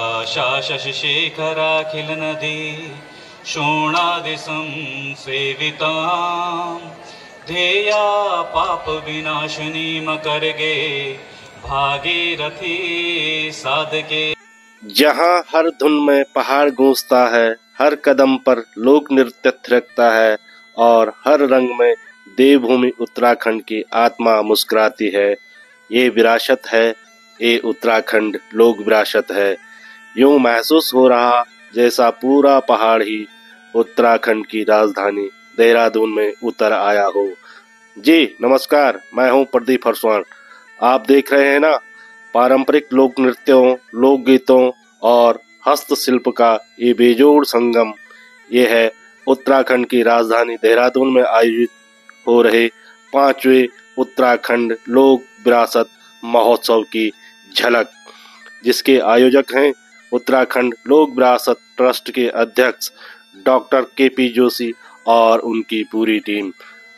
आशा शशिशेखराखिलनदी शोणादिशं सेवितां ध्येया पापविनाशिनीमकरगे भागीरथी साधके। जहाँ हर धुन में पहाड़ गूंजता है, हर कदम पर लोक नृत्य थिरकता है और हर रंग में देवभूमि उत्तराखंड की आत्मा मुस्कुराती है। ये विरासत है, ये उत्तराखंड लोक विरासत है। यूं महसूस हो रहा जैसा पूरा पहाड़ ही उत्तराखंड की राजधानी देहरादून में उतर आया हो। जी नमस्कार, मैं हूं प्रदीप हरसवान। आप देख रहे हैं ना पारंपरिक लोक नृत्यों, लोकगीतों और हस्तशिल्प का ये बेजोड़ संगम। ये है उत्तराखंड की राजधानी देहरादून में आयोजित हो रहे 5वें उत्तराखंड लोक विरासत महोत्सव की झलक, जिसके आयोजक हैं उत्तराखंड लोक विरासत ट्रस्ट के अध्यक्ष डॉक्टर के.पी. जोशी और उनकी पूरी team.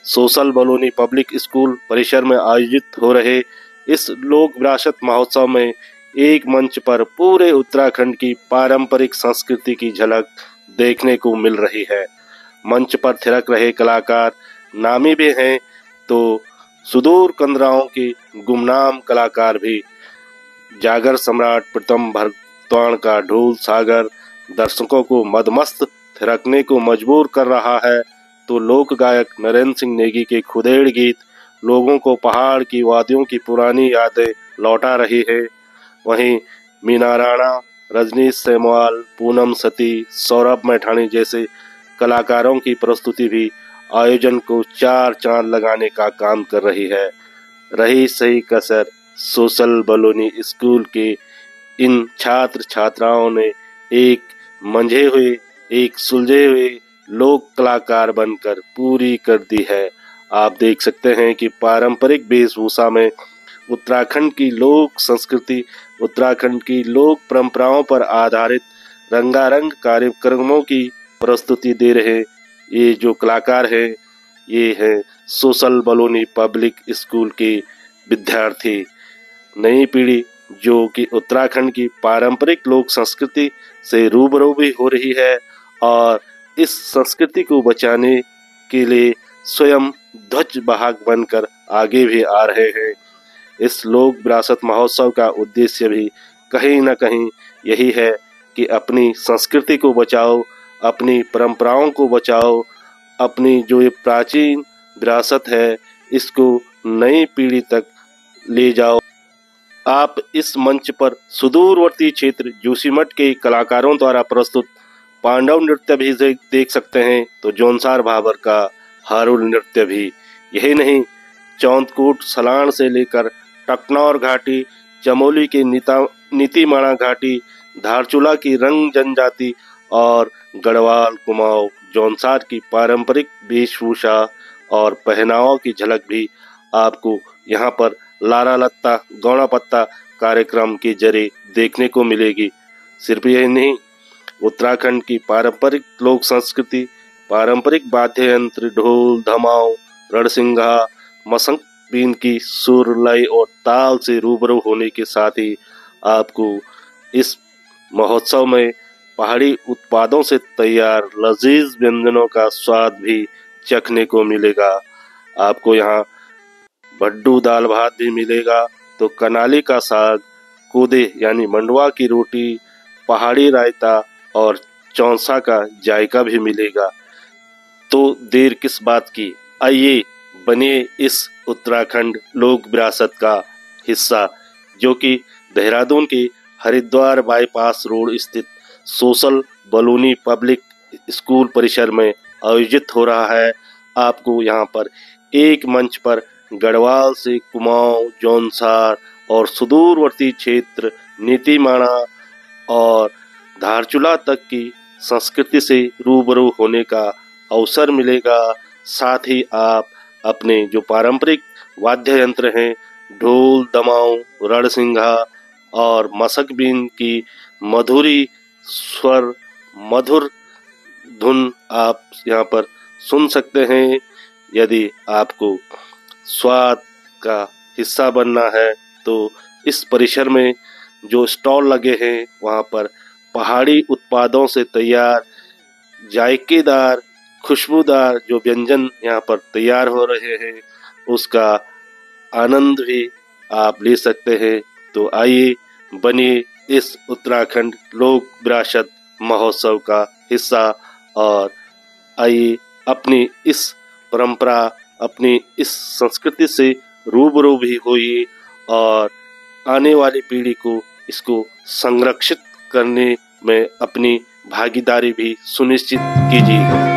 Social Baluni public school परिसर में आयोजित हो रहे इस लोक विरासत महोत्सव में एक मंच पर पूरे उत्तराखंड की पारंपरिक संस्कृति की झलक देखने को मिल रही है। मंच पर थिरक रहे कलाकार नामी भी हैं तो सुदूर कंदराओं के गुमनाम कलाकार भी। जागर सम्राट प्रीतम भरतवाण का ढोल सागर दर्शकों को मदमस्त थिरकने को मजबूर कर रहा है, तो लोक गायक नरेंद्र सिंह नेगी के खुदेड़ गीत लोगों को पहाड़ की वादियों की पुरानी यादें लौटा रही है। वहीं मीना राणा, रजनीश सेमवाल, पूनम सती, सौरभ मैठाणी जैसे कलाकारों की प्रस्तुति भी आयोजन को चार चांद लगाने का काम कर रही है। रही सही कसर सोशल बलूनी स्कूल के इन छात्र छात्राओं ने एक मंझे हुए, एक सुलझे हुए लोक कलाकार बनकर पूरी कर दी है। आप देख सकते हैं कि पारंपरिक वेशभूषा में उत्तराखंड की लोक संस्कृति, उत्तराखंड की लोक परंपराओं पर आधारित रंगारंग कार्यक्रमों की प्रस्तुति दे रहे ये जो कलाकार हैं, ये हैं सोशल बलूनी पब्लिक स्कूल के विद्यार्थी। नई पीढ़ी जो कि उत्तराखंड की पारंपरिक लोक संस्कृति से रूबरू भी हो रही है और इस संस्कृति को बचाने के लिए स्वयं ध्वज वाहक बनकर आगे भी आ रहे हैं। इस लोक विरासत महोत्सव का उद्देश्य भी कहीं न कहीं यही है कि अपनी संस्कृति को बचाओ, अपनी परंपराओं को बचाओ, अपनी जो ये प्राचीन विरासत है इसको नई पीढ़ी तक ले जाओ। आप इस मंच पर सुदूरवर्ती क्षेत्र जोशीमठ के कलाकारों द्वारा प्रस्तुत पांडव नृत्य भी देख सकते हैं, तो जौनसार भाबर का हारुल नृत्य भी। यही नहीं, चौंतकोट सलाण से लेकर टकनौर घाटी, चमोली के नीतीमाणा घाटी, धारचूला की रंग जनजाति और गढ़वाल कुमाऊं जौनसार की पारंपरिक वेशभूषा और पहनावों की झलक भी आपको यहाँ पर लारा लत्ता गौड़ा पत्ता कार्यक्रम के जरिए देखने को मिलेगी। सिर्फ यही नहीं, उत्तराखंड की पारंपरिक लोक संस्कृति, पारंपरिक वाद्य यंत्र ढोल, धमाऊ, रणसिंघा, मसंक बीन की सुर, लय और ताल से रूबरू होने के साथ ही आपको इस महोत्सव में पहाड़ी उत्पादों से तैयार लजीज व्यंजनों का स्वाद भी चखने को मिलेगा। आपको यहाँ भड्डू दाल भात भी मिलेगा, तो कनाली का साग, कूदे यानी मंडवा की रोटी, पहाड़ी रायता और चौंसा का जायका भी मिलेगा। तो देर किस बात की, आइए बनिए इस उत्तराखंड लोक विरासत का हिस्सा, जो कि देहरादून के हरिद्वार बाईपास रोड स्थित सोशल बलूनी पब्लिक स्कूल परिसर में आयोजित हो रहा है। आपको यहाँ पर एक मंच पर गढ़वाल से कुमाऊं, जौनसार और सुदूरवर्ती क्षेत्र नीतीमाणा और धारचूला तक की संस्कृति से रूबरू होने का अवसर मिलेगा। साथ ही आप अपने जो पारंपरिक वाद्य यंत्र हैं ढोल, दमाऊ, रणसिंघा और मसक बीन की मधुरी स्वर, मधुर धुन आप यहाँ पर सुन सकते हैं। यदि आपको स्वाद का हिस्सा बनना है तो इस परिसर में जो स्टॉल लगे हैं वहाँ पर पहाड़ी उत्पादों से तैयार जायकेदार खुशबूदार जो व्यंजन यहाँ पर तैयार हो रहे हैं उसका आनंद भी आप ले सकते हैं। तो आइए बनिए इस उत्तराखंड लोक विरासत महोत्सव का हिस्सा और आइए अपनी इस परंपरा अपनी इस संस्कृति से रूबरू भी होइए और आने वाली पीढ़ी को इसको संरक्षित करने में अपनी भागीदारी भी सुनिश्चित कीजिए।